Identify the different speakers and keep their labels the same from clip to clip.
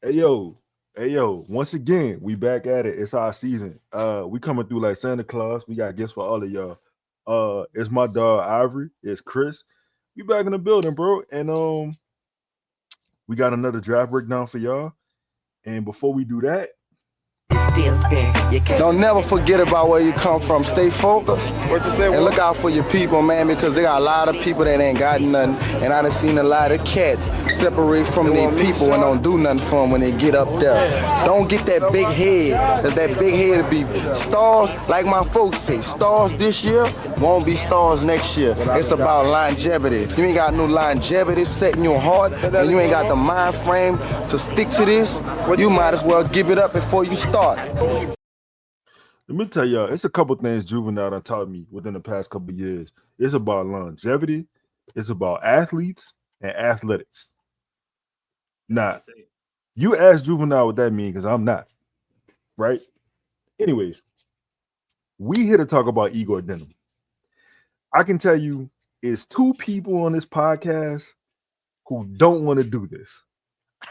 Speaker 1: Hey yo, hey yo. Once again, we back at it. It's our season. We coming through like Santa Claus. We got gifts for all of y'all. It's my dog Ivory. It's Chris. We back in the building, bro. And we got another draft breakdown for y'all. And before we do that,
Speaker 2: Don't never forget about where you come from. Stay focused and look out for your people, man, because they got a lot of people that ain't got nothing. And I done seen a lot of cats separate from their people and don't do nothing for them when they get up there. Don't get that big head, because that big head will be stars, like my folks say, stars this year won't be stars next year. It's about longevity. If you ain't got no longevity set in your heart and you ain't got the mind frame to stick to this, you might as well give it up before you start.
Speaker 1: let me tell y'all, it's a couple things Juvenile done taught me within the past couple of years. It's about longevity, it's about athletes and athletics. Now, you ask Juvenile what that means, because I'm not, right? Anyways, we here to talk about Egor Demin. I can tell you, it's two people on this podcast who don't want to do this.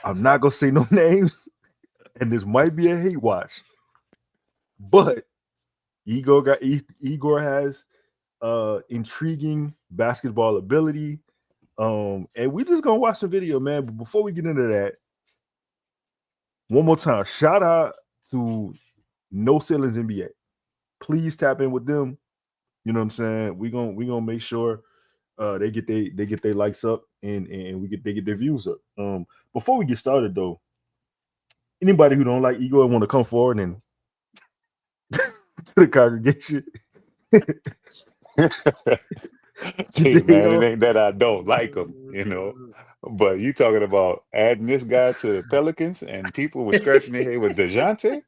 Speaker 1: I'm not gonna say no names, and this might be a hate watch, but Igor has intriguing basketball ability. And we just gonna watch the video, man. But before we get into that, one more time, shout out to No Ceilings NBA. Please tap in with them. You know what I'm saying? We gonna make sure they get their likes up and they get their views up. Before we get started though, anybody who don't like Igor want to come forward and to the congregation.
Speaker 3: Hey man, it ain't that I don't like him, but you talking about adding this guy to the Pelicans and people were scratching their head with DeJounte?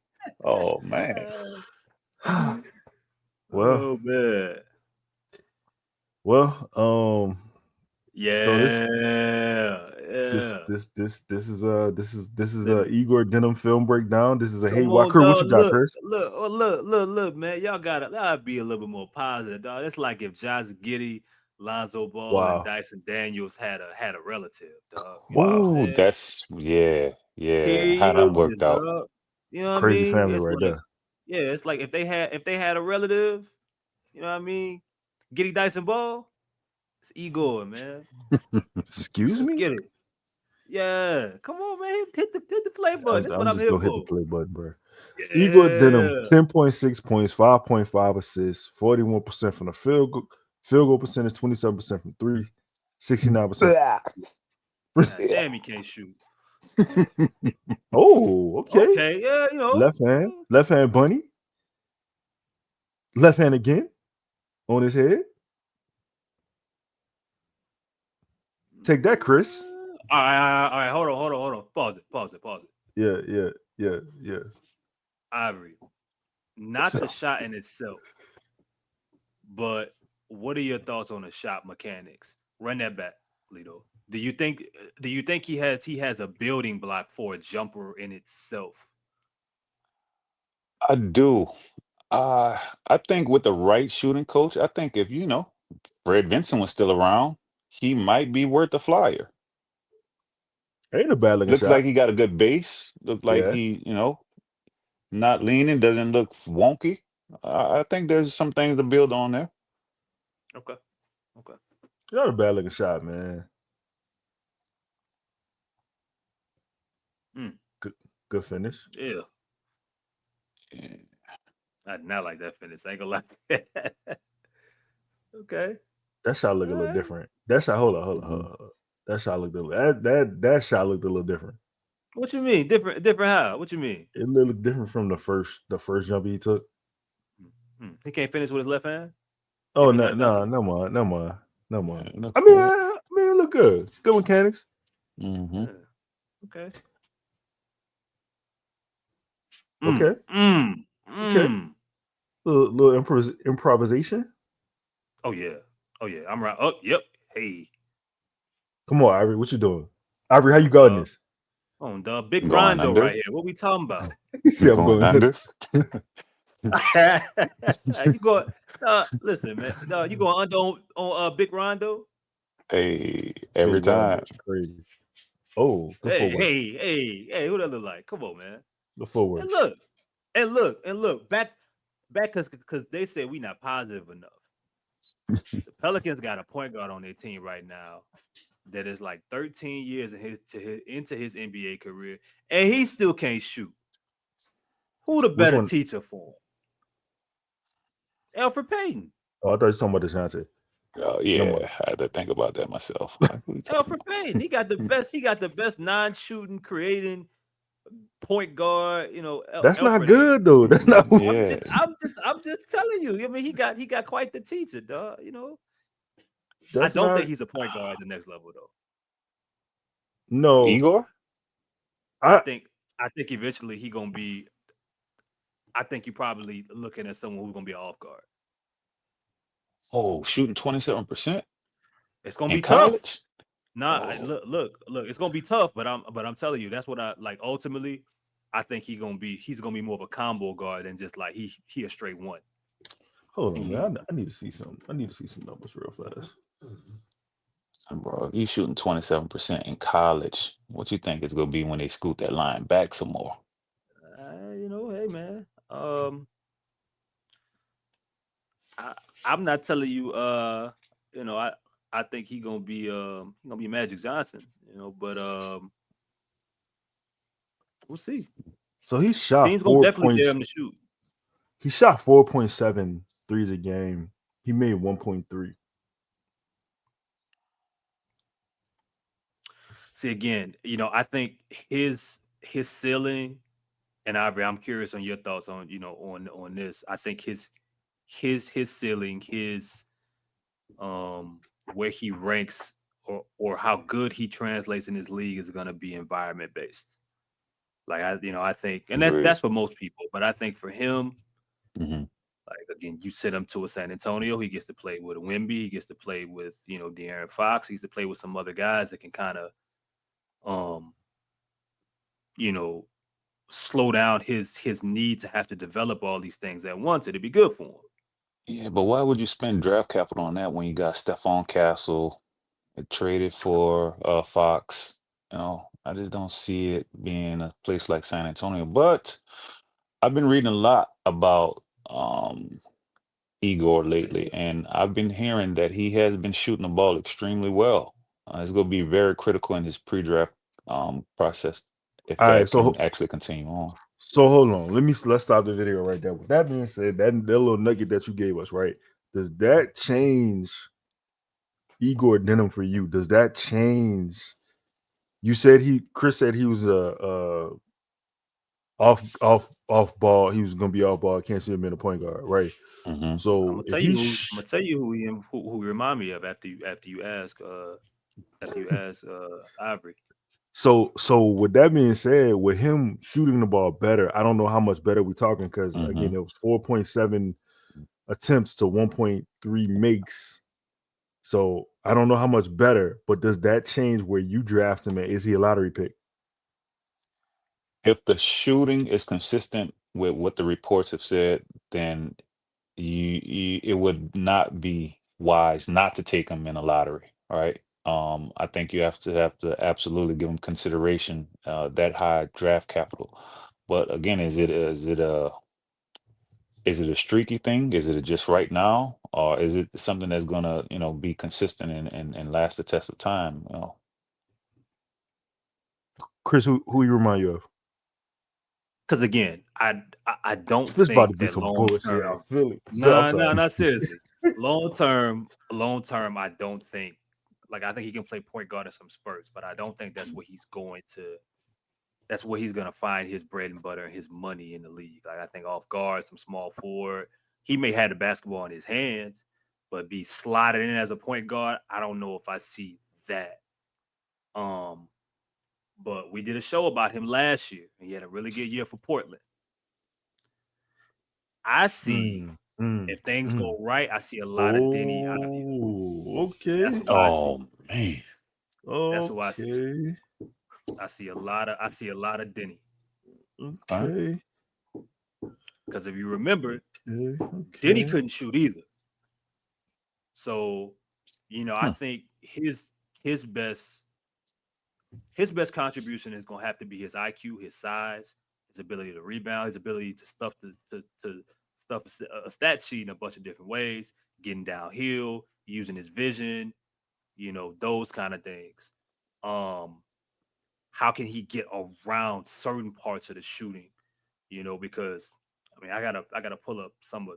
Speaker 3: Oh man.
Speaker 1: Well,
Speaker 4: Oh man.
Speaker 1: well, so
Speaker 4: Yeah.
Speaker 1: this is a Igor Denim film breakdown. This is a hey
Speaker 4: Come on,
Speaker 1: Walker. What
Speaker 4: dog.
Speaker 1: you got, Chris?
Speaker 4: Look, man. Y'all gotta be a little bit more positive, dog. It's like if Josh Giddey, Lonzo Ball, and
Speaker 1: Wow,
Speaker 4: Dyson Daniels had a relative, dog. You know what I'm
Speaker 1: wow,
Speaker 3: Ooh,
Speaker 4: saying?
Speaker 3: that's yeah, how that worked
Speaker 4: Kids,
Speaker 3: out.
Speaker 4: dog. You
Speaker 1: it's
Speaker 4: know what I
Speaker 1: crazy
Speaker 4: mean?
Speaker 1: family
Speaker 4: It's
Speaker 1: right
Speaker 4: like,
Speaker 1: there.
Speaker 4: yeah, it's like if they had a relative, you know what I mean? Giddey Dyson Ball, it's Igor, man.
Speaker 1: Excuse
Speaker 4: Let's
Speaker 1: me.
Speaker 4: get it. Yeah, come on, man. Hit the play button. That's what
Speaker 1: I'm
Speaker 4: I'm
Speaker 1: just
Speaker 4: here
Speaker 1: gonna hit the
Speaker 4: for.
Speaker 1: play button, bro. Igor Denim,
Speaker 4: Yeah.
Speaker 1: 10.6 points, 5.5 assists, 41% from the field goal percentage, 27% from three, 69%.
Speaker 4: God damn, he can't shoot.
Speaker 1: Oh, okay.
Speaker 4: Okay, yeah, you know.
Speaker 1: Left hand bunny, left hand again on his head. Take that, Chris.
Speaker 4: All right. Hold on. Pause it.
Speaker 1: Yeah.
Speaker 4: Ivory, not
Speaker 1: So
Speaker 4: the shot in itself, but what are your thoughts on the shot mechanics? Run that back, Lito. Do you think he has a building block for a jumper in itself?
Speaker 3: I do. Uh, I think with the right shooting coach, I think if Fred Vinson was still around, he might be worth a flyer.
Speaker 1: ain't a bad looking
Speaker 3: Looks
Speaker 1: shot.
Speaker 3: like he got a good base. Look like
Speaker 1: Yeah,
Speaker 3: he not leaning, doesn't look wonky. I think there's some things to build on there.
Speaker 4: Okay. Okay.
Speaker 1: not a bad looking shot, man.
Speaker 4: Mm,
Speaker 1: Good, good finish.
Speaker 4: yeah.
Speaker 3: Yeah.
Speaker 4: I did not like that finish. I ain't gonna lie. Okay.
Speaker 1: That shot look
Speaker 4: All
Speaker 1: a little
Speaker 4: right.
Speaker 1: different. That shot, hold
Speaker 3: Mhm.
Speaker 1: on. That shot looked a little, that shot looked a little different.
Speaker 4: What you mean? Different how? What you mean?
Speaker 1: It looked different from the first jump he took.
Speaker 4: He can't finish with his left hand?
Speaker 1: Oh
Speaker 4: If he's
Speaker 1: no,
Speaker 4: not dunking?
Speaker 1: no more.
Speaker 3: Yeah, look
Speaker 1: I mean,
Speaker 3: good.
Speaker 1: it look good. Good mechanics.
Speaker 3: Hmm.
Speaker 4: Yeah. Okay.
Speaker 1: Okay,
Speaker 4: Mm, mm,
Speaker 1: okay.
Speaker 4: mm.
Speaker 1: Little improvisation.
Speaker 4: Oh yeah. Oh yeah. I'm right. Oh, yep. Hey.
Speaker 1: Come on, Ivory. What you doing? Ivory, how you
Speaker 4: On
Speaker 1: guarding
Speaker 4: dub.
Speaker 1: this?
Speaker 4: On dub. Big
Speaker 3: Going
Speaker 4: Rondo right
Speaker 3: under.
Speaker 4: here. What we talking about?
Speaker 1: He said, "I'm
Speaker 3: Going
Speaker 1: going."
Speaker 3: under.
Speaker 4: You go listen, man. No, you going under on Big Rondo?
Speaker 3: Hey, every
Speaker 1: Big Rondo
Speaker 3: time.
Speaker 1: is crazy. Oh, the
Speaker 4: Hey,
Speaker 1: footwork.
Speaker 4: hey, who that look like? Come on, man.
Speaker 1: The footwork.
Speaker 4: And look. Back because they say we not positive enough. The Pelicans got a point guard on their team right now that is like 13 years into his NBA career, and he still can't shoot. Who the
Speaker 1: Which
Speaker 4: better
Speaker 1: one?
Speaker 4: teacher for him? Alfred Payton.
Speaker 1: Oh, I thought you were talking about DeJounte.
Speaker 3: Oh
Speaker 1: Never
Speaker 3: yeah,
Speaker 1: mind.
Speaker 3: I had to think about that myself. Like, what are you talking
Speaker 4: Alfred
Speaker 3: about?
Speaker 4: Payton. He got the best. He got the best non-shooting, creating point guard.
Speaker 1: That's not
Speaker 4: Alfred ain't.
Speaker 1: good though. That's not.
Speaker 3: Yeah,
Speaker 4: I'm just telling you. I mean, he got quite the teacher, dog. I
Speaker 1: That's
Speaker 4: don't
Speaker 1: not.
Speaker 4: think he's a point guard at the next level, though.
Speaker 1: No,
Speaker 3: Igor.
Speaker 4: I
Speaker 1: I.
Speaker 4: think I think eventually he gonna be. I think you probably looking at someone who's gonna be an off guard.
Speaker 3: Oh, shooting 27%
Speaker 4: It's gonna
Speaker 3: in
Speaker 4: be tough.
Speaker 3: college.
Speaker 4: Nah,
Speaker 3: Oh,
Speaker 4: look. It's gonna be tough, but I'm telling you, that's what I like. Ultimately, I think he's gonna be more of a combo guard than just like he a straight one.
Speaker 1: Hold on,
Speaker 3: mm,
Speaker 1: man. I need to see some. I need to see some numbers real fast.
Speaker 3: bro, you shooting 27% in college. What you think it's gonna be when they scoot that line back some more?
Speaker 4: Hey man. I, I'm not telling you. I think he gonna be Magic Johnson. But we'll see.
Speaker 1: So he shot
Speaker 4: Team's gonna
Speaker 1: four
Speaker 4: definitely dare
Speaker 1: points.
Speaker 4: him to shoot.
Speaker 1: He shot 4.7 threes a game. He made 1.3.
Speaker 4: See again, I think his ceiling and Ivory, I'm curious on your thoughts on on this. I think his ceiling, his where he ranks or how good he translates in his league is gonna be environment based. Like I think, and
Speaker 3: Agreed.
Speaker 4: that's for most people, but I think for him,
Speaker 3: Hmm.
Speaker 4: like again, you send him to a San Antonio, he gets to play with a Wemby, he gets to play with De'Aaron Fox, he gets to play with some other guys that can kind of um you know slow down his need to have to develop all these things at once. It'd be good for him.
Speaker 3: Yeah, but why would you spend draft capital on that when you got Stephon Castle traded for Fox? I just don't see it being a place like San Antonio. But I've been reading a lot about Igor lately, and I've been hearing that he has been shooting the ball extremely well. It's going to be very critical in his pre-draft process if
Speaker 1: All right,
Speaker 3: that can
Speaker 1: so
Speaker 3: actually continue on.
Speaker 1: hold on. Let's stop the video right there. With that being said, that little nugget that you gave us, right? Does that change Igor Denim for you? Does that change? You said Chris said he was a off ball. He was gonna be off ball. Can't see him in a point guard, right?
Speaker 3: Hmm.
Speaker 1: So if he
Speaker 4: I'm gonna tell you who he remind me of after you ask Ivory.
Speaker 1: so with that being said, with him shooting the ball better, I don't know how much better we're talking because
Speaker 3: Hmm.
Speaker 1: again, it was 4.7 attempts to 1.3 makes. So I don't know how much better, but does that change where you draft him at? Is he a lottery pick?
Speaker 3: If the shooting is consistent with what the reports have said, then it would not be wise not to take him in a lottery. All right. I think you have to absolutely give him consideration, that high draft capital. But again, is it a streaky thing? Is it a just right now, or is it something that's gonna be consistent and last the test of time?
Speaker 1: Chris, who he remind you of?
Speaker 4: Because again, I don't
Speaker 1: This about to
Speaker 4: think
Speaker 1: be
Speaker 4: that
Speaker 1: some
Speaker 4: long
Speaker 1: bullshit. I
Speaker 4: term.
Speaker 1: feel it. So I'm
Speaker 4: No, no,
Speaker 1: sorry.
Speaker 4: not seriously. Long term, I don't think. Like I think he can play point guard in some spurts, but I don't think that's what he's going to. That's where he's going to find his bread and butter and his money in the league. Like I think off guard, some small forward. He may have the basketball in his hands, but be slotted in as a point guard. I don't know if I see that. Um, but we did a show about him last year, and he had a really good year for Portland. I see
Speaker 1: Mm, mm,
Speaker 4: if things
Speaker 1: mm.
Speaker 4: go right, I see a lot of Denny out of you.
Speaker 1: Oh,
Speaker 4: That's
Speaker 1: okay.
Speaker 4: who I see.
Speaker 3: Oh man.
Speaker 4: That's who I see.
Speaker 1: Okay.
Speaker 4: I see a lot of Denny.
Speaker 3: Huh?
Speaker 1: Okay.
Speaker 4: Because if you remember,
Speaker 1: Okay.
Speaker 4: Denny
Speaker 1: Okay.
Speaker 4: couldn't shoot either. So, I
Speaker 3: Hmm.
Speaker 4: think his best his best contribution is going to have to be his IQ, his size, his ability to rebound, his ability to stuff to stuff a stat sheet in a bunch of different ways, getting downhill, using his vision, those kind of things. How can he get around certain parts of the shooting? Because I mean, I gotta pull up some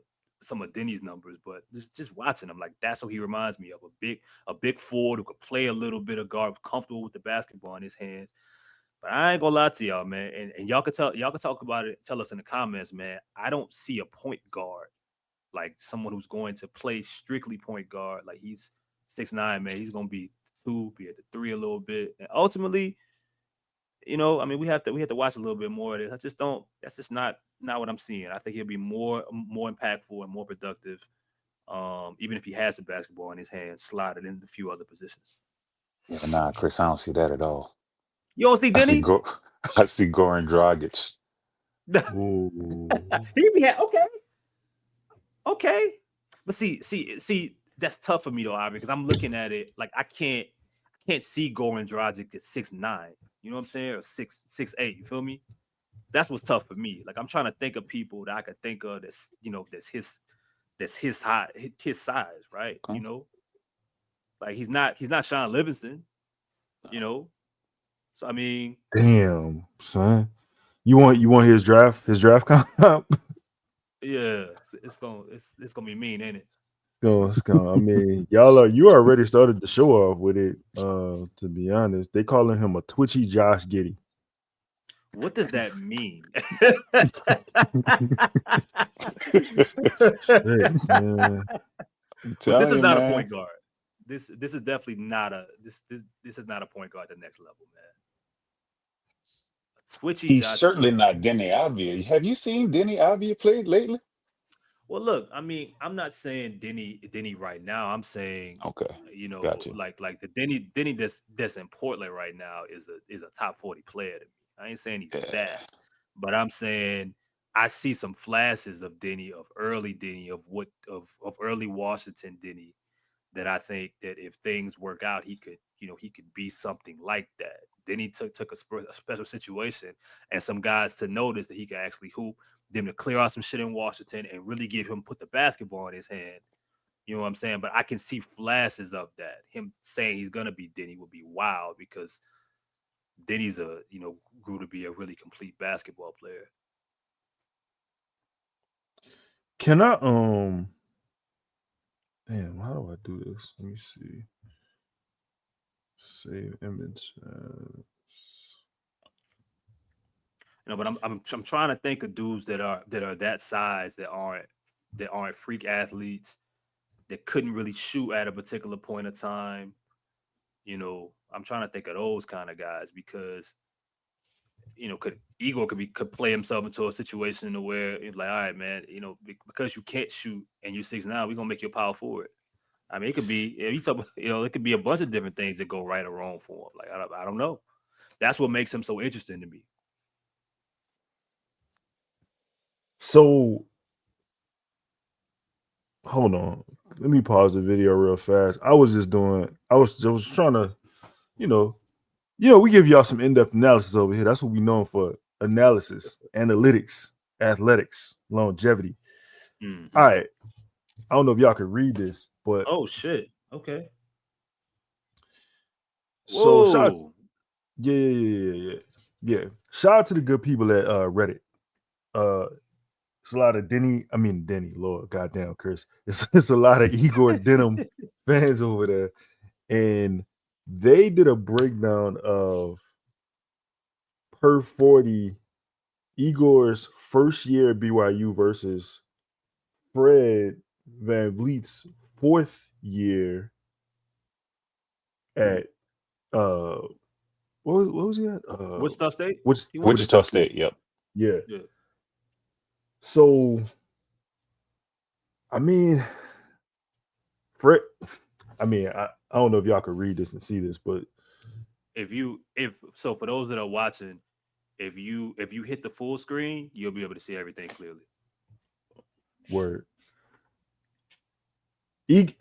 Speaker 4: of Denny's numbers, but just watching him, like, that's what he reminds me of, a big forward who could play a little bit of guard, comfortable with the basketball in his hands. But I ain't gonna lie to y'all, man, and y'all can talk about it. Tell us in the comments, man. I don't see a point guard, like someone who's going to play strictly point guard. Like, he's 6'9", man. He's gonna be two, be at the three a little bit, and ultimately, I mean, we have to watch a little bit more of this. I just don't. That's just not what I'm seeing. I think he'll be more impactful and more productive, even if he has the basketball in his hands, slotted in a few other positions.
Speaker 3: Yeah, nah, Chris, I don't see that at all.
Speaker 4: You don't see
Speaker 3: I see
Speaker 4: Denny?
Speaker 3: I see Goran Dragic.
Speaker 1: Ooh.
Speaker 4: He be okay, but see, that's tough for me though, Ivory, because I'm looking at it like I can't see Goran Dragic at 6'9". You know what I'm saying? Or 6'8". You feel me? That's what's tough for me. Like, I'm trying to think of people that I could think of that's his height, his size, right?
Speaker 3: Okay.
Speaker 4: Like, he's not Sean Livingston, So I mean,
Speaker 1: Damn, son. You want his draft comp?
Speaker 4: yeah, it's gonna be mean, ain't it?
Speaker 1: It's gonna. I mean, you already started the show off with it. To be honest, they calling him a twitchy Josh Giddey.
Speaker 4: What does that mean?
Speaker 1: Shit, man.
Speaker 4: But this is
Speaker 3: You,
Speaker 4: not a
Speaker 3: man.
Speaker 4: point guard. This is definitely not this is not a point guard at the next level, man. A twitchy
Speaker 3: He's
Speaker 4: Josh
Speaker 3: certainly
Speaker 4: Giddey.
Speaker 3: not Denny Avdia. Have you seen Denny Avdia play lately?
Speaker 4: Well, look, I mean, I'm not saying Denny right now. I'm saying,
Speaker 3: Okay, gotcha.
Speaker 4: like the Denny that's in Portland right now is a top 40 player to me. I ain't saying he's
Speaker 3: Yeah.
Speaker 4: that, but I'm saying I see some flashes of Denny, of early Denny, of early Washington Denny, that I think that if things work out, he could be something like that. Then he took a special situation and some guys to notice that he could actually hoop, them to clear out some shit in Washington and really put the basketball in his hand. You know what I'm saying? But I can see flashes of that. Him saying he's gonna be Denny would be wild, because Denny's grew to be a really complete basketball player.
Speaker 1: Can I Damn, how do I do this? Let me see. Save image.
Speaker 4: But I'm trying to think of dudes that are that size, that aren't freak athletes, that couldn't really shoot at a particular point of time. I'm trying to think of those kind of guys, because Igor could play himself into a situation where it's like, all right, man, because you can't shoot and you're 6'9", we're gonna make you a power forward. I mean, it could be, it could be a bunch of different things that go right or wrong for him. Like, I don't know. That's what makes him so interesting to me.
Speaker 1: So hold on. Let me pause the video real fast. I was trying to, we give y'all some in-depth analysis over here. That's what we known for: analysis, analytics, athletics, longevity.
Speaker 4: Mm-hmm.
Speaker 1: All right. I don't know if y'all can read this, but
Speaker 4: Oh shit. Okay.
Speaker 1: so
Speaker 4: Whoa.
Speaker 1: yeah. Shout out to the good people at Reddit. It's a lot of Denny, Lord, goddamn, Chris. It's a lot of Egor Denim fans over there, and they did a breakdown of per 40 Igor's first year at BYU versus Fred Van Vliet's fourth year at what was he at?
Speaker 4: Wichita State?
Speaker 3: Wichita State. Yep.
Speaker 1: Yeah.
Speaker 4: Yeah.
Speaker 1: So, I mean, Fred. I don't know if y'all could read this and see this, but
Speaker 4: for those that are watching, if you hit the full screen, you'll be able to see everything clearly.
Speaker 1: Word.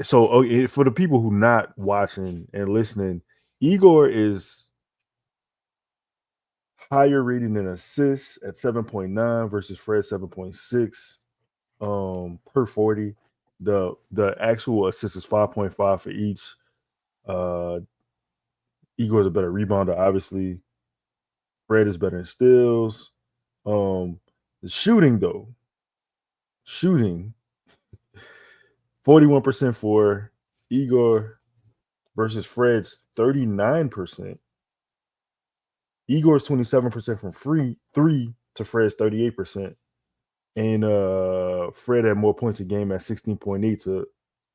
Speaker 1: So, okay, for the people who not watching and listening, Egor is higher rating in assists at 7.9 versus Fred 7.6 per 40. The actual assist is 5.5 for each. Igor's a better rebounder, obviously. Fred is better in steals. The shooting though, shooting 41% for Igor versus Fred's 39%. Igor's 27% from three to Fred's 38%. And Fred had more points a game at 16.8 to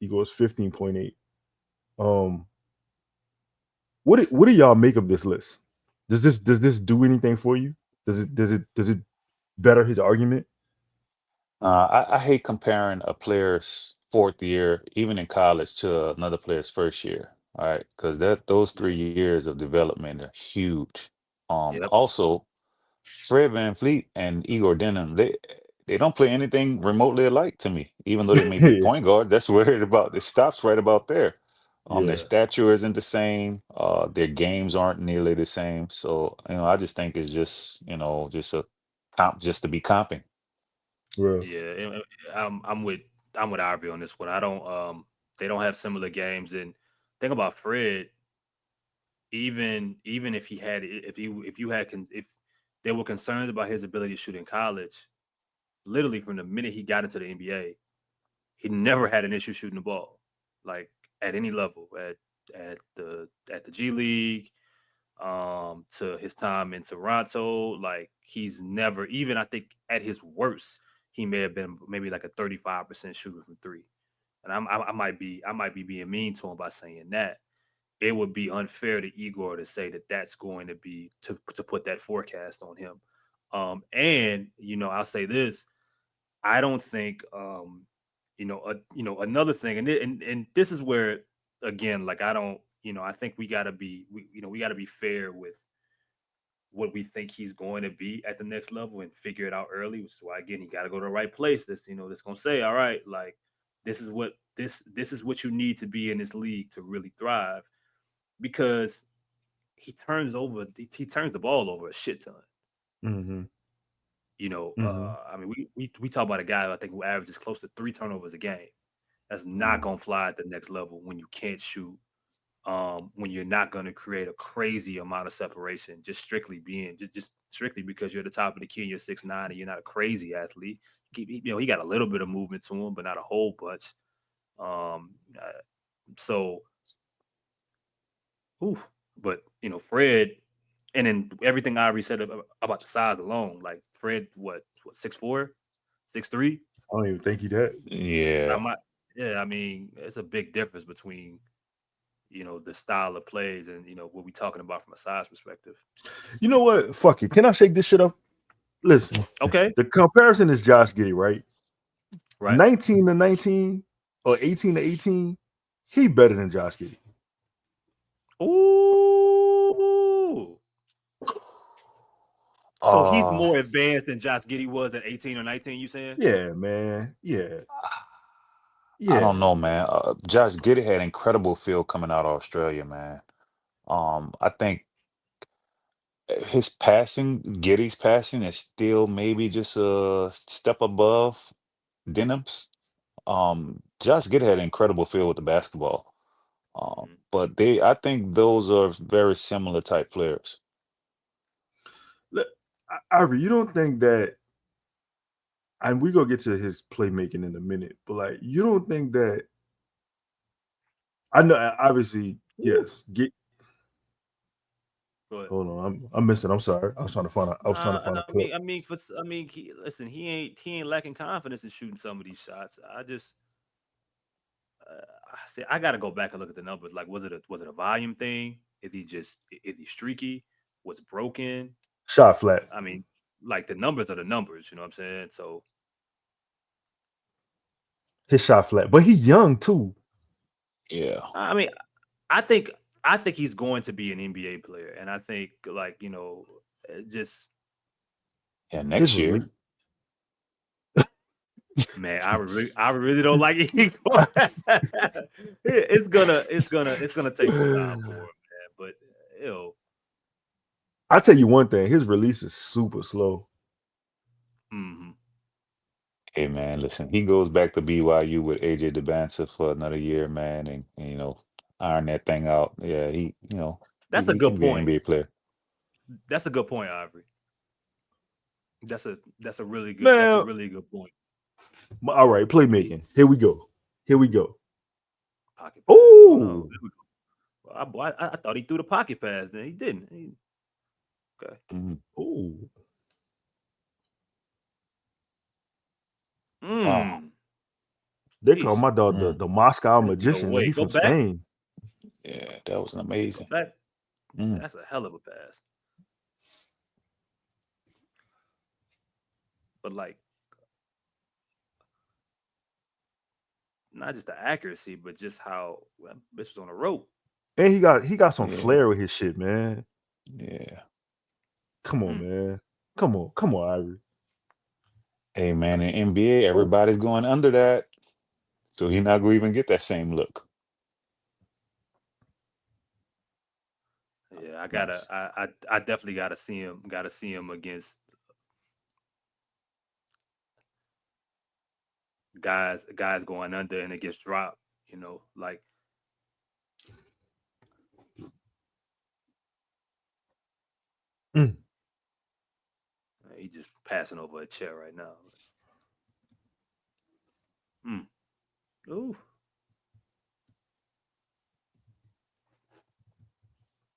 Speaker 1: Igor's 15.8. What do y'all make of this list? Does this do anything for you? Does it better his argument?
Speaker 3: I hate comparing a player's fourth year, even in college, to another player's first year. All right, because those 3 years of development are huge.
Speaker 4: Yep.
Speaker 3: Also, Fred VanVleet and Egor Demin, they don't play anything remotely alike to me, even though they may be
Speaker 1: yeah,
Speaker 3: point guard. That's where it stops right about there. Their
Speaker 1: yeah,
Speaker 3: stature isn't the same. Their games aren't nearly the same. So, I just think it's just a comp just to be comping.
Speaker 1: well,
Speaker 4: Yeah, I'm with Ivory on this one. I don't they don't have similar games. And think about Fred. Even if he had if you had if there were concerns about his ability to shoot in college, literally from the minute he got into the NBA, he never had an issue shooting the ball, like at any level, at the G League, to his time in Toronto. Like he's never, even I think at his worst, he may have been maybe like a 35% shooter from three. And I might be being mean to him by saying that. It would be unfair to Igor to say that that's going to be to put that forecast on him. And I'll say this: I don't think, another thing, and this is where, again, like I don't, I think we got to be fair with what we think he's going to be at the next level and figure it out early. Which is why, again, he got to go to the right place. That's gonna say, all right, like this is what you need to be in this league to really thrive, because he turns the ball over a shit ton.
Speaker 1: mm-hmm, mm-hmm,
Speaker 4: I mean, we talk about a guy I think who averages close to 3 turnovers a game. That's not gonna fly at the next level when you can't shoot. When you're not gonna create a crazy amount of separation, just strictly being just strictly because you're at the top of the key and you're 6'9" and you're not a crazy athlete. He got a little bit of movement to him, but not a whole bunch. So, oof. But Fred, and then everything I already said about the size alone, like Fred, what 6'4", 6'3".
Speaker 1: I don't even think he did.
Speaker 3: Yeah.
Speaker 4: I'm not. Yeah, I mean, it's a big difference between the style of plays and what we talking about from a size perspective.
Speaker 1: You know what? Fuck it. Can I shake this shit up? Listen,
Speaker 4: Okay,
Speaker 1: the comparison is Josh Giddey, right?
Speaker 4: right.
Speaker 1: 19 to 19 or 18 to 18. He better than Josh Giddey.
Speaker 4: Ooh. So he's
Speaker 3: Uh,
Speaker 4: more advanced than Josh Giddey was at 18 or 19. You saying?
Speaker 1: Yeah, man. Yeah,
Speaker 3: I don't
Speaker 1: yeah.
Speaker 3: know, man. Josh Giddey had incredible feel coming out of Australia, man. I think Giddey's passing is still maybe just a step above Denham's. Josh Giddey had incredible feel with the basketball.
Speaker 4: Mhm.
Speaker 3: But I think those are very similar type players.
Speaker 1: Look, Ivory, you don't think that, and we gonna get to his playmaking in a minute, but like, you don't think that? I know, obviously,
Speaker 4: Ooh.
Speaker 1: yes. Get
Speaker 4: Go ahead.
Speaker 1: hold on, I'm missing. I'm sorry. I was trying to find. I was trying to
Speaker 4: Nah,
Speaker 1: find a
Speaker 4: I
Speaker 1: clip.
Speaker 4: mean, I mean, listen, he ain't lacking confidence in shooting some of these shots. I say I got to go back and look at the numbers. Like, was it a volume thing? Is he streaky? What's broken?
Speaker 1: Shot flat.
Speaker 4: I mean, like the numbers are the numbers. You know what I'm saying? So
Speaker 1: His shot flat, but he young too.
Speaker 3: Yeah.
Speaker 4: I mean, I think I think he's going to be an NBA player, and I think like just
Speaker 3: Yeah,
Speaker 1: His
Speaker 3: next year.
Speaker 1: release.
Speaker 4: man, I really don't like Igor. It's gonna take some time for him, man. But you know,
Speaker 1: I tell you one thing, his release is super slow.
Speaker 4: Mm-hmm.
Speaker 3: Hey man, listen, he goes back to BYU with AJ DeBanza for another year, man, and iron that thing out. Yeah,
Speaker 4: That's a
Speaker 3: he can
Speaker 4: good
Speaker 3: be an
Speaker 4: point.
Speaker 3: NBA player.
Speaker 4: That's a good point, Ivory. That's a really good.
Speaker 1: Man.
Speaker 4: That's a really good point.
Speaker 1: All right, playmaking. Here we go.
Speaker 4: Pocket pass.
Speaker 1: Oh,
Speaker 4: Oh no. Well, I thought he threw the pocket pass. Then he didn't. Okay.
Speaker 1: oh.
Speaker 3: Wow.
Speaker 1: They call my dog the Moscow magician.
Speaker 4: Wait,
Speaker 1: He's
Speaker 4: go
Speaker 1: from
Speaker 4: back.
Speaker 1: Spain.
Speaker 3: Yeah, that was amazing.
Speaker 4: Go back. That's a hell of a pass. But like, not just the accuracy, but just how bitch was on a rope.
Speaker 1: And he got some flair with his shit, man.
Speaker 3: Yeah.
Speaker 1: Come on, man. Come on, Ivory.
Speaker 3: Hey man, in NBA, everybody's going under that. So he's not gonna even get that same look.
Speaker 4: Yeah, I definitely gotta see him. Gotta see him against guys going under and it gets dropped. Like he just passing over a chair right now. Ooh.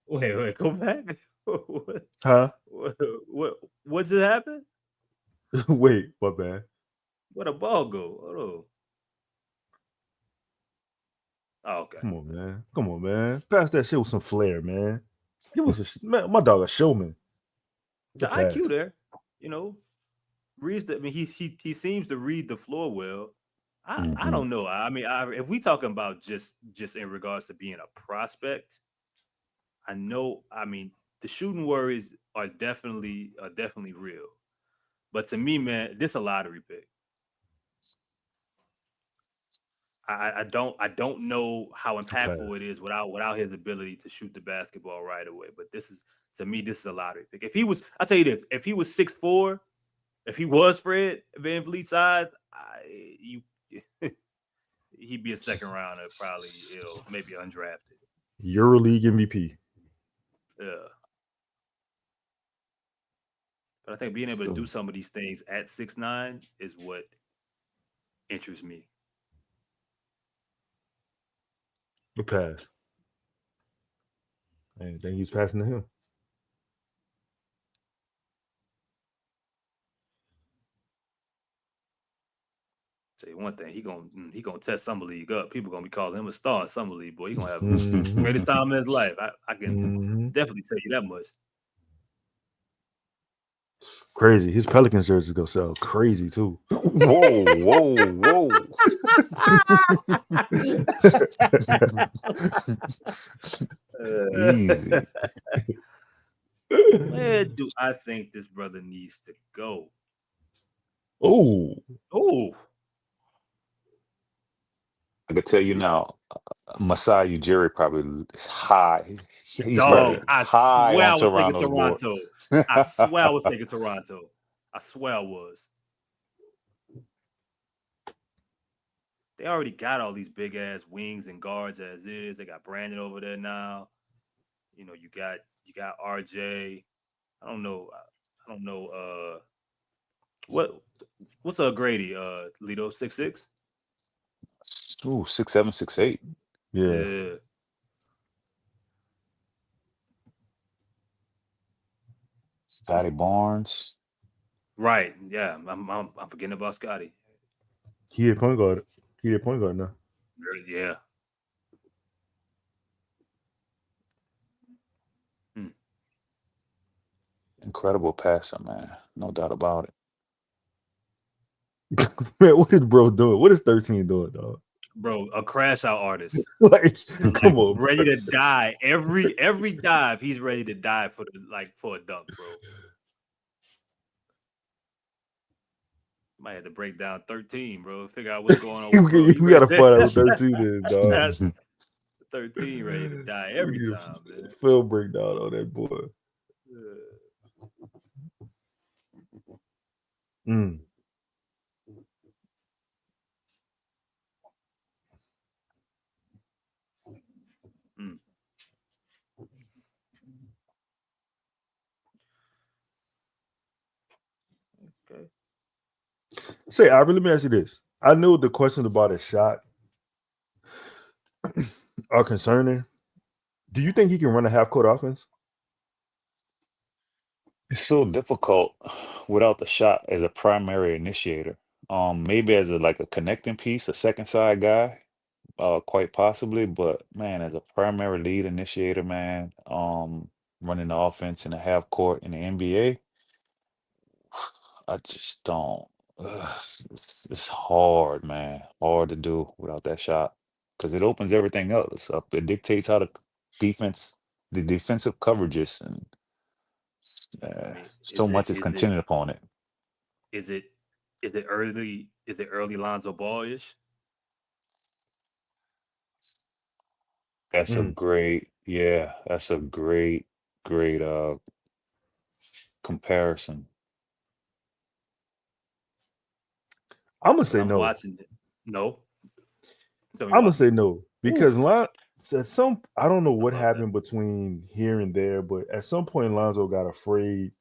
Speaker 4: Wait, go back.
Speaker 1: Huh?
Speaker 4: What just happened?
Speaker 1: Wait, what bad?
Speaker 4: Where'd the ball go? Hold on. Oh, okay.
Speaker 1: Come on, man. Pass that shit with some flair, man. Give us my dog a showman.
Speaker 4: The IQ there, reads the. I mean, he seems to read the floor well. I don't know. I mean, if we talking about just in regards to being a prospect, I know. I mean, the shooting worries are definitely real. But to me, man, this a lottery pick. I don't know how impactful it is without his ability to shoot the basketball right away. But this is a lottery pick. If he was, I'll tell you this: if he was 6'4", if he was Fred VanVleet size, he'd be a second rounder, probably maybe undrafted.
Speaker 1: EuroLeague MVP.
Speaker 4: Yeah. But I think being able to do some of these things at 6'9" is what interests me.
Speaker 1: The pass. I didn't think he was passing to him.
Speaker 4: Tell you one thing, he gonna test Summer League up. People gonna be calling him a star in Summer League. Boy, he gonna have the greatest time in his life. I can definitely tell you that much.
Speaker 1: Crazy. His Pelicans jersey is gonna sell crazy too.
Speaker 3: Whoa. Easy.
Speaker 4: Where do I think this brother needs to go?
Speaker 1: Oh.
Speaker 3: I can tell you now, Masai Ujiri probably is high. He's
Speaker 4: Dog, I
Speaker 3: high
Speaker 4: swear I
Speaker 3: on
Speaker 4: was thinking
Speaker 3: Toronto's
Speaker 4: Toronto.
Speaker 3: board.
Speaker 4: I swear I was thinking Toronto. I swear I was. They already got all these big ass wings and guards as is. They got Brandon over there now. You got RJ. I don't know. What's Grady? Lito 6'6"?
Speaker 3: Ooh, 6'7", 6'8".
Speaker 4: Yeah.
Speaker 3: Scotty Barnes.
Speaker 4: Right. Yeah. I'm forgetting about Scotty.
Speaker 1: He a point guard. Now.
Speaker 4: Yeah.
Speaker 3: Incredible passer, man. No doubt about
Speaker 1: it. Man, what is bro doing? What is 13 doing, dog?
Speaker 4: Bro, a crash out artist.
Speaker 1: Come on,
Speaker 4: ready to die. Every dive, he's ready to die for a dunk, bro. Might have to break down 13, bro. Figure out what's going on.
Speaker 1: We gotta find out what 13 is, dog.
Speaker 4: 13 ready to die every time, man.
Speaker 1: Full breakdown on that boy.
Speaker 4: Yeah.
Speaker 1: Mm.
Speaker 4: Mm. Okay.
Speaker 1: Say, Ivory, let me ask you this. I know the questions about his shot are concerning. Do you think he can run a half court offense?
Speaker 3: It's so difficult without the shot as a primary initiator. Maybe as a like a connecting piece, a second side guy, quite possibly. But man, as a primary lead initiator, man, running the offense in the half court in the NBA, I just don't. It's hard, man. Hard to do without that shot because it opens everything else up. It dictates how defense, the defensive coverages, and
Speaker 4: I mean,
Speaker 3: so much is contingent upon it.
Speaker 4: is it is it early Lonzo Ball-ish?
Speaker 3: That's a
Speaker 1: Mm.
Speaker 3: great, yeah, that's a great comparison.
Speaker 1: I'm gonna
Speaker 4: Because
Speaker 1: say
Speaker 4: I'm
Speaker 1: no.
Speaker 4: watching it. No. Tell me
Speaker 1: I'm
Speaker 4: why.
Speaker 1: gonna say no
Speaker 4: Oof.
Speaker 1: because at some I don't know
Speaker 4: I
Speaker 1: what
Speaker 4: love that.
Speaker 1: happened between here and there, but at some point Lonzo got afraid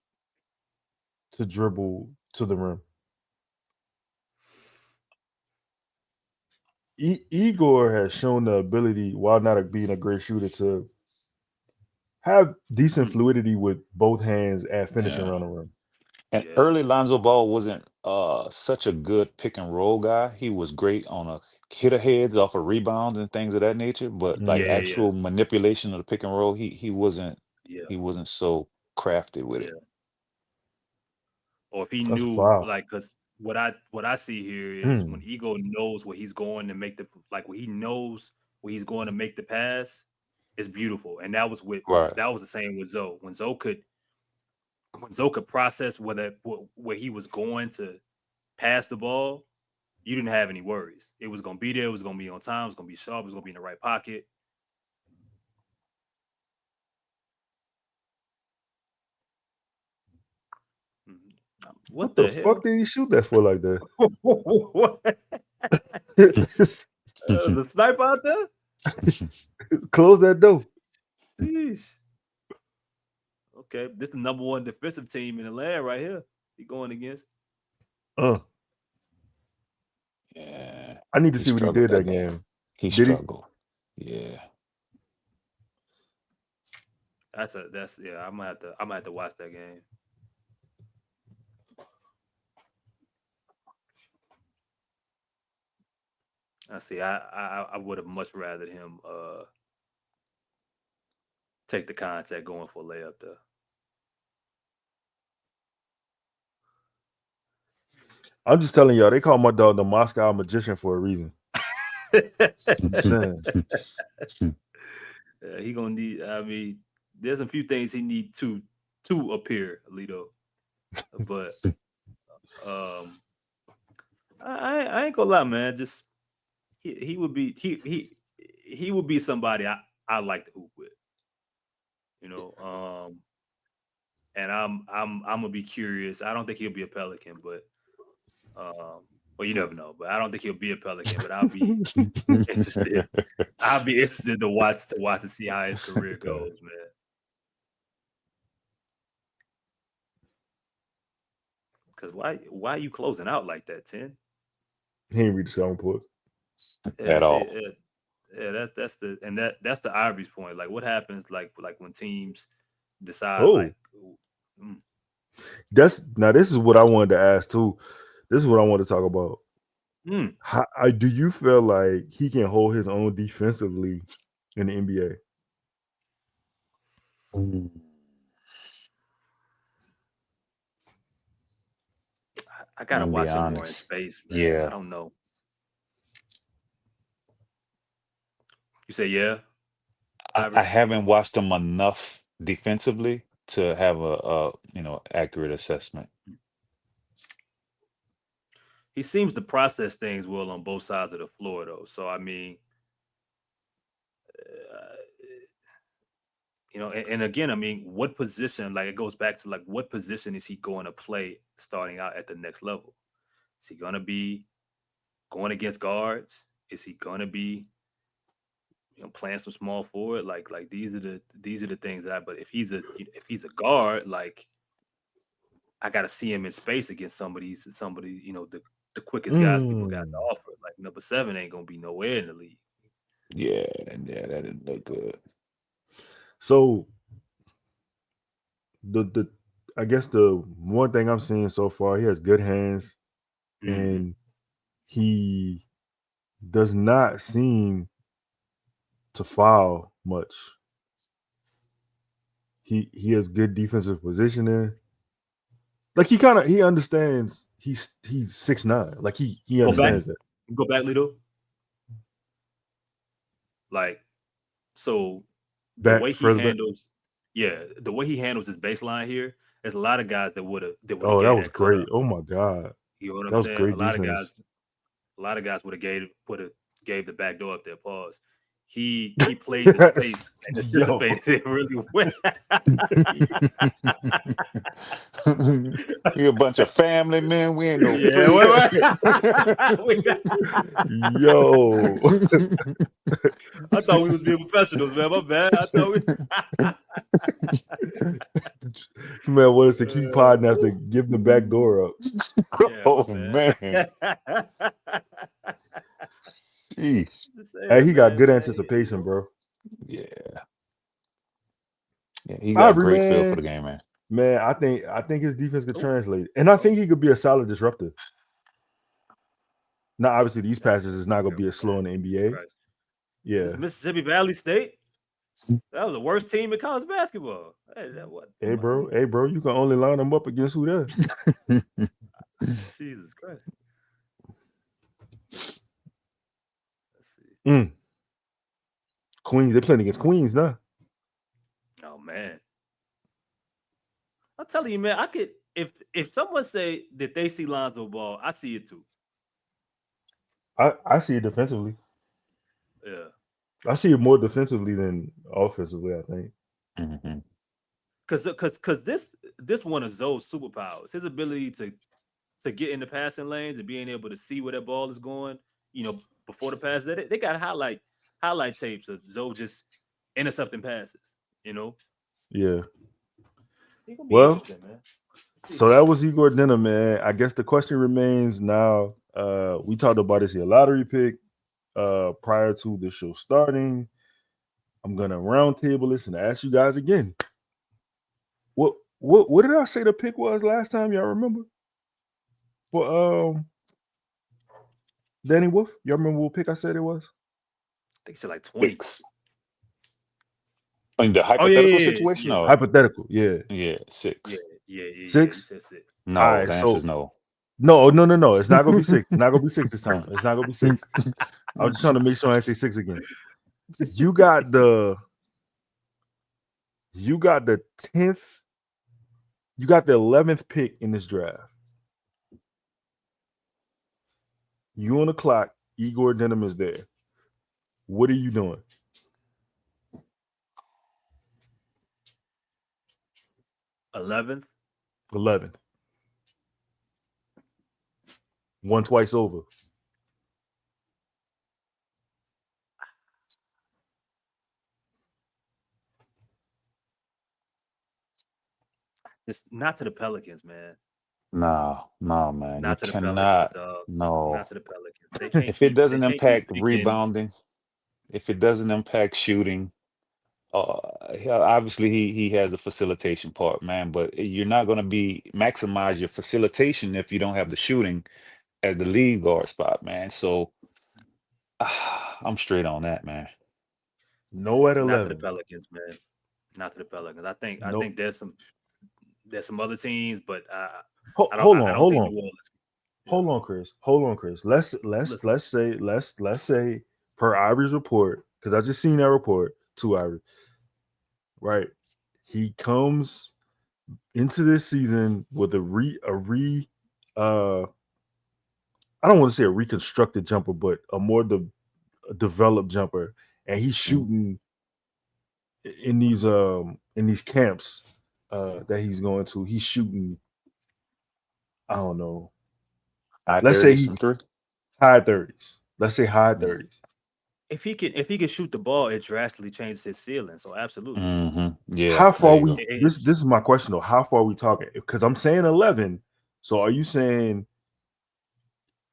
Speaker 1: to dribble to the rim. Igor has shown the ability, while not being a great shooter, to have decent
Speaker 4: Mm.
Speaker 1: fluidity with both hands at finishing
Speaker 3: Yeah.
Speaker 1: around the rim.
Speaker 3: And
Speaker 4: Yeah.
Speaker 3: early Lonzo Ball wasn't such a good pick and roll guy. He was great on a hitter heads off of rebounds and things of that nature, but like
Speaker 4: Yeah.
Speaker 1: Mm.
Speaker 4: Yeah.
Speaker 3: actual manipulation of the pick and roll,
Speaker 4: Yeah.
Speaker 3: he wasn't so crafty with it.
Speaker 4: Yeah. Or if he
Speaker 1: That's a
Speaker 4: knew,
Speaker 1: foul.
Speaker 4: like, because what I see here is when
Speaker 1: Hmm.
Speaker 4: Ego knows where he's going to make the like when he knows where he's going to make the pass, it's beautiful. And
Speaker 3: Right.
Speaker 4: that was the same with Zoe. When Zoe could process where he was going to pass the ball, you didn't have any worries. It was gonna be there, it was gonna be on time, it was gonna be sharp, it was gonna be in the right pocket. Mhm. What
Speaker 1: What the
Speaker 4: the
Speaker 1: fuck
Speaker 4: hell?
Speaker 1: did he shoot that for like that?
Speaker 4: What? The sniper out there?
Speaker 1: Close that door.
Speaker 4: Sheesh. Okay, this is the number one defensive team in the land right here. He going against.
Speaker 1: Uh,
Speaker 3: Yeah.
Speaker 1: I need to
Speaker 3: He
Speaker 1: see what he
Speaker 3: struggled
Speaker 1: did that
Speaker 3: that game.
Speaker 1: game.
Speaker 3: He
Speaker 1: Did he?
Speaker 3: struggled. Yeah.
Speaker 4: That's yeah. I'm gonna have to watch that game. I see. I would have much rather him take the contact going for a layup
Speaker 1: I'm just telling y'all, they call my dog the Moscow Magician for a reason.
Speaker 4: there.
Speaker 1: I'm saying.
Speaker 4: He gonna need. I mean, there's a few things he need to appear, Lito. But um, I ain't gonna lie, man. Just he would be he would be somebody I like to hoop with. You know, and I'm gonna be curious. I don't think he'll be a Pelican, but well, you never know. But I don't think he'll be a Pelican. But I'll be interested. I'll be interested to see how his career goes, man. Because why are you closing out like that, 10?
Speaker 1: He ain't read the scouting report.
Speaker 4: Yeah,
Speaker 3: At
Speaker 4: see,
Speaker 3: all.
Speaker 4: yeah, that's the Ivory's point. Like, what happens like when teams decide
Speaker 1: Oh,
Speaker 4: like, mm,
Speaker 1: this is what I wanted to ask too. This is what I want to talk about.
Speaker 4: mm,
Speaker 1: Do you feel like he can hold his own defensively in the NBA?
Speaker 3: Mm.
Speaker 4: I
Speaker 3: I'm
Speaker 4: gotta
Speaker 3: gonna be
Speaker 4: watch him more in
Speaker 3: honest.
Speaker 4: space, man. I
Speaker 3: Yeah.
Speaker 4: don't know. You say yeah,
Speaker 3: I
Speaker 4: Ivory?
Speaker 3: haven't watched him enough defensively to have a accurate assessment.
Speaker 4: He seems to process things well on both sides of the floor, though. So I mean, uh, And again, I mean, what position? Like it goes back to like what position is he going to play starting out at the next level? Is he going to be going against guards? Is he going to be playing some small forward? Like these are the things that. But if he's a guard, like I got to see him in space against somebody. The quickest guys people got to offer. Like number 7 ain't gonna be nowhere in the league.
Speaker 3: Yeah, that didn't look good.
Speaker 1: So the I guess the one thing I'm seeing so far, he has good hands, and he does not seem to foul much. He has good defensive positioning. Like he understands he's 6'9". Like he understands that.
Speaker 4: Go back, Lito. Like so the way he handles the way he handles his baseline here, there's a lot of guys that would have
Speaker 1: Oh, that was great. Oh my God.
Speaker 4: You know what
Speaker 1: I'm
Speaker 4: saying?
Speaker 1: Great
Speaker 4: a lot
Speaker 1: defense.
Speaker 4: of guys would have gave the back door up there. Pause. He played the space and anticipated it really well.
Speaker 3: We a bunch of family men. We ain't no
Speaker 1: Yo.
Speaker 4: I thought we was being professionals, man. My bad. I thought we
Speaker 1: man wanted us to keep podding after give the back door up.
Speaker 3: Man.
Speaker 1: Hey, he got good anticipation, bro.
Speaker 3: Yeah, he got
Speaker 1: Ivory,
Speaker 3: a great feel
Speaker 1: man.
Speaker 3: for the game, man.
Speaker 1: Man, I think his defense could translate, and I think he could be a solid disruptor. Now, obviously, these passes is not gonna be as slow in the NBA.
Speaker 4: Right.
Speaker 1: Yeah,
Speaker 4: This Mississippi Valley State. That was the worst team in college basketball.
Speaker 1: Hey, bro, you can only line them up against who there.
Speaker 4: Jesus Christ. Let's see.
Speaker 1: Queens, they're playing against Queens now.
Speaker 4: Oh man. I'm telling you, man, I could if someone say that they see Lonzo Ball, I see it too.
Speaker 1: I see it defensively.
Speaker 4: Yeah.
Speaker 1: I see it more defensively than offensively, I think.
Speaker 4: Because this one of Zoe's superpowers, his ability to get in the passing lanes and being able to see where that ball is going, before the pass. They got highlight tapes of Zoe just intercepting passes,
Speaker 1: Yeah.
Speaker 4: Well, man.
Speaker 1: So that was Egor Demin, man. I guess the question remains now. We talked about this here lottery pick prior to the show starting. I'm gonna roundtable this and ask you guys again. What did I say the pick was last time? Y'all remember? For Danny Wolf, y'all remember what pick I said it was?
Speaker 4: I think it's like 20.
Speaker 3: In the hypothetical situation,
Speaker 1: no. Hypothetical,
Speaker 3: yeah, 6.
Speaker 4: Yeah.
Speaker 1: 6?
Speaker 3: No,
Speaker 1: right,
Speaker 3: the answer is no.
Speaker 1: No. It's not gonna be 6. It's not gonna be 6 this time. It's not gonna be 6. I was just trying to make sure I say 6 again. You got the 10th. You got the 11th pick in this draft. You on the clock. Egor Demin is there. What are you doing?
Speaker 4: 11th.
Speaker 1: 11th. One twice over.
Speaker 4: Just not to the Pelicans, man.
Speaker 3: No, man.
Speaker 4: Not
Speaker 3: you
Speaker 4: to
Speaker 3: cannot.
Speaker 4: The Pelicans, dog.
Speaker 3: No.
Speaker 4: Not to the Pelicans.
Speaker 3: If it doesn't impact rebounding, if it doesn't impact shooting, obviously he has a facilitation part, man. But you're not going to maximize your facilitation if you don't have the shooting at the lead guard spot, man. So I'm straight on that, man.
Speaker 1: No at 11.
Speaker 4: Not to the Pelicans, man. Not to the Pelicans. I think there's some other teams, but
Speaker 1: hold on, Chris. Let's say per Ivory's report, because I just seen that report to Ivory. Right, he comes into this season with I don't want to say a reconstructed jumper, but a more developed jumper, and he's shooting in these camps that he's going to, he's shooting, I don't know.
Speaker 3: High
Speaker 1: Let's say
Speaker 3: 30s
Speaker 1: he
Speaker 3: from three.
Speaker 1: high 30s. Let's say high 30s.
Speaker 4: If he can shoot the ball, it drastically changes his ceiling. So absolutely.
Speaker 3: Yeah,
Speaker 1: How
Speaker 3: there
Speaker 1: far
Speaker 3: you go.
Speaker 1: this is my question though. How far are we talking? Because I'm saying 11. So are you saying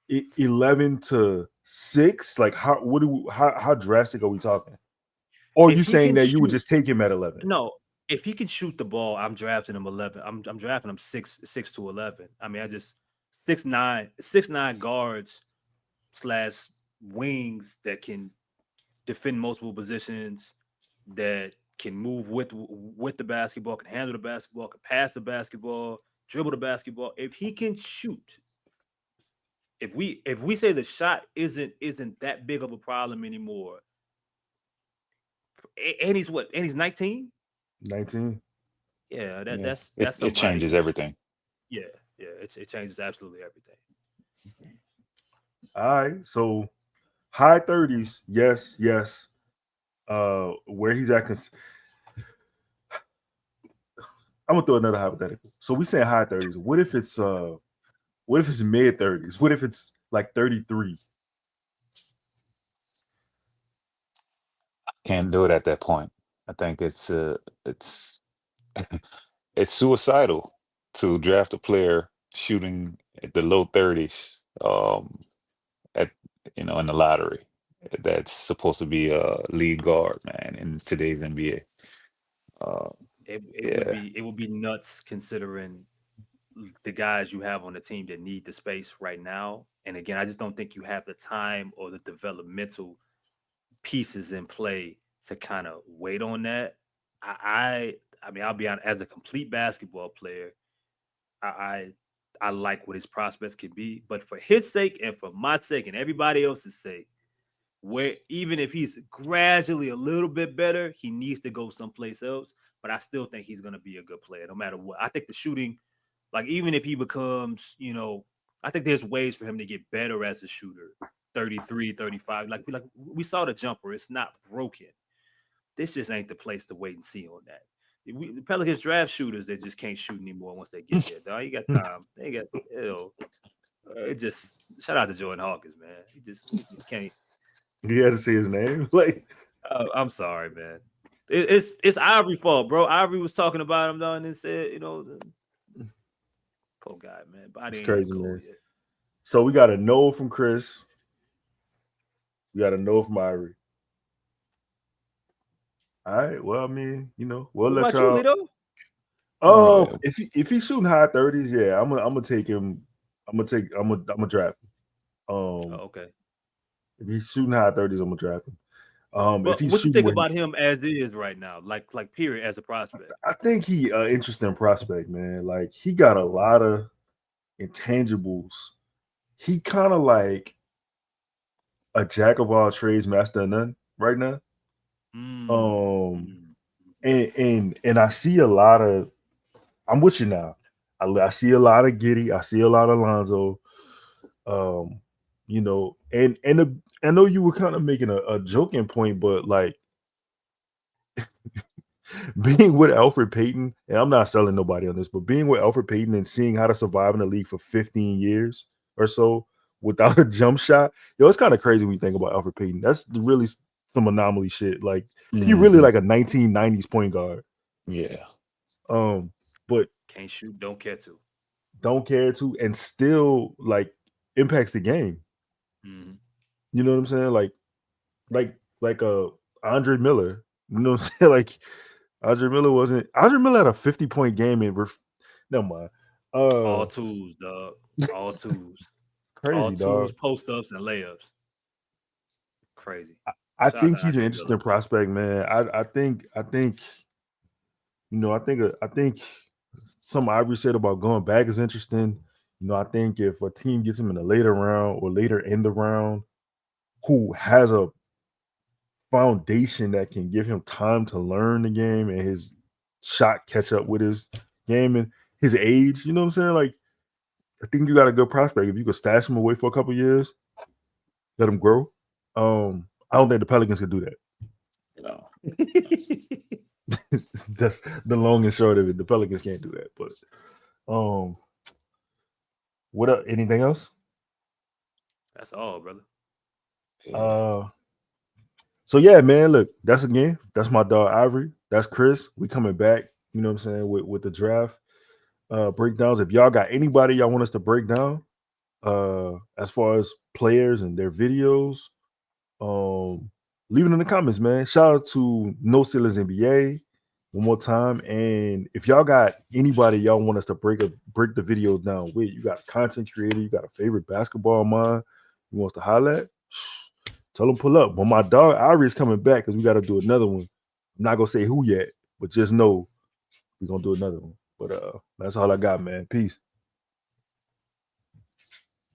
Speaker 1: 11 to 6? Like how drastic are we talking? Or are you
Speaker 4: If he
Speaker 1: saying
Speaker 4: can
Speaker 1: that you would
Speaker 4: shoot,
Speaker 1: just take him at 11?
Speaker 4: no. If he can shoot the ball, I'm drafting him 11. I'm drafting him 6 to 11. I mean, I just 6'9" guards / wings that can defend multiple positions, that can move with the basketball, can handle the basketball, can pass the basketball, dribble the basketball. If he can shoot, if we say the shot isn't that big of a problem anymore, and he's what? And he's 19.
Speaker 1: 19.
Speaker 4: Yeah,
Speaker 3: Yeah,
Speaker 4: that's
Speaker 3: it
Speaker 4: somebody
Speaker 3: changes
Speaker 4: who's
Speaker 3: everything.
Speaker 4: yeah, it changes absolutely everything.
Speaker 1: All right. So high 30s, yes. Where he's at, I'm gonna throw another hypothetical. So we saying high 30s. What if it's mid 30s? What if it's like 33?
Speaker 3: Can't do it at that point. I think it's it's suicidal to draft a player shooting at the low 30s at in the lottery. That's supposed to be a lead guard, man, in today's NBA. Uh, yeah.
Speaker 4: It would be nuts considering the guys you have on the team that need the space right now. And again, I just don't think you have the time or the developmental pieces in play to kind of wait on that. I mean, I'll be honest, as a complete basketball player, I I, I like what his prospects can be, but for his sake and for my sake and everybody else's sake, where even if he's gradually a little bit better, he needs to go someplace else. But I still think he's going to be a good player no matter what. I think the shooting, like even if he becomes, I think there's ways for him to get better as a shooter. 33, 35. Like we saw the jumper, it's not broken. This just ain't the place to wait and see on that. The Pelicans draft shooters that just can't shoot anymore once they get there. Dog, you got time. They got it just shout out to Jordan Hawkins, man. He can't.
Speaker 1: You had to say his name. Like,
Speaker 4: I'm sorry, man. It's Ivory fault, bro. Ivory was talking about him though, and then said, poor guy, man. Body
Speaker 1: it's
Speaker 4: ain't even
Speaker 1: crazy,
Speaker 4: cool
Speaker 1: man.
Speaker 4: yet.
Speaker 1: So we got a no from Chris. We got a no from Ivory. All right. Well, I mean, we'll
Speaker 4: What
Speaker 1: let
Speaker 4: about you,
Speaker 1: y'all.
Speaker 4: Lito?
Speaker 1: Oh, if he's shooting high 30s, yeah, I'm gonna take him. I'm gonna draft him.
Speaker 4: Oh, okay.
Speaker 1: If he's shooting high 30s, I'm gonna draft him. If
Speaker 4: But
Speaker 1: he's
Speaker 4: what you
Speaker 1: shooting
Speaker 4: think
Speaker 1: what
Speaker 4: about him as is right now? Like period as a prospect.
Speaker 1: I think he interesting prospect, man. Like he got a lot of intangibles. He kind of like a jack of all trades, master of none right now.
Speaker 4: Mm.
Speaker 1: And I see a lot of. I'm with you now. I see a lot of Giddy. I see a lot of Lonzo. I know you were kind of making a joking point, but like being with Alfred Payton, and I'm not selling nobody on this, but being with Alfred Payton and seeing how to survive in the league for 15 years or so without a jump shot, it's kind of crazy when you think about Alfred Payton. That's really some anomaly shit. Like he really like a 1990s point guard.
Speaker 3: Yeah.
Speaker 1: But
Speaker 4: Can't shoot, don't care to.
Speaker 1: don't care to, and still like impacts the game.
Speaker 4: Mm-hmm.
Speaker 1: You know what I'm saying? Like Andre Miller. You know what I'm saying? Like Andre Miller had a 50-point game in never mind.
Speaker 4: All twos, dog. All twos. All
Speaker 1: Crazy
Speaker 4: twos,
Speaker 1: dog.
Speaker 4: post ups, and layups. Crazy.
Speaker 1: I
Speaker 4: Shout out
Speaker 1: think
Speaker 4: to
Speaker 1: he's an
Speaker 4: Andre
Speaker 1: interesting
Speaker 4: Miller.
Speaker 1: prospect, man. I think I think some Ivory said about going back is interesting. I think if a team gets him in the later round or later in the round, who has a foundation that can give him time to learn the game and his shot catch up with his game and his age, you know what I'm saying? Like, I think you got a good prospect. If you could stash him away for a couple years, let him grow. I don't think the Pelicans could do that.
Speaker 3: No.
Speaker 1: That's the long and short of it. The Pelicans can't do that. But what up? Anything else?
Speaker 4: That's all, brother.
Speaker 3: Yeah.
Speaker 1: So yeah, man. Look, that's my dog Ivory. That's Chris. We coming back. You know what I'm saying with the draft breakdowns. If y'all got anybody y'all want us to break down, as far as players and their videos, leave it in the comments, man. Shout out to No Ceilings NBA one more time. And if y'all got anybody y'all want us to break the videos down with, you got a content creator, you got a favorite basketball mind you want us to highlight, tell them pull up. But my dog Ivory is coming back because we got to do another one. I'm not gonna say who yet, but just know we're gonna do another one. But that's all I got, man. Peace.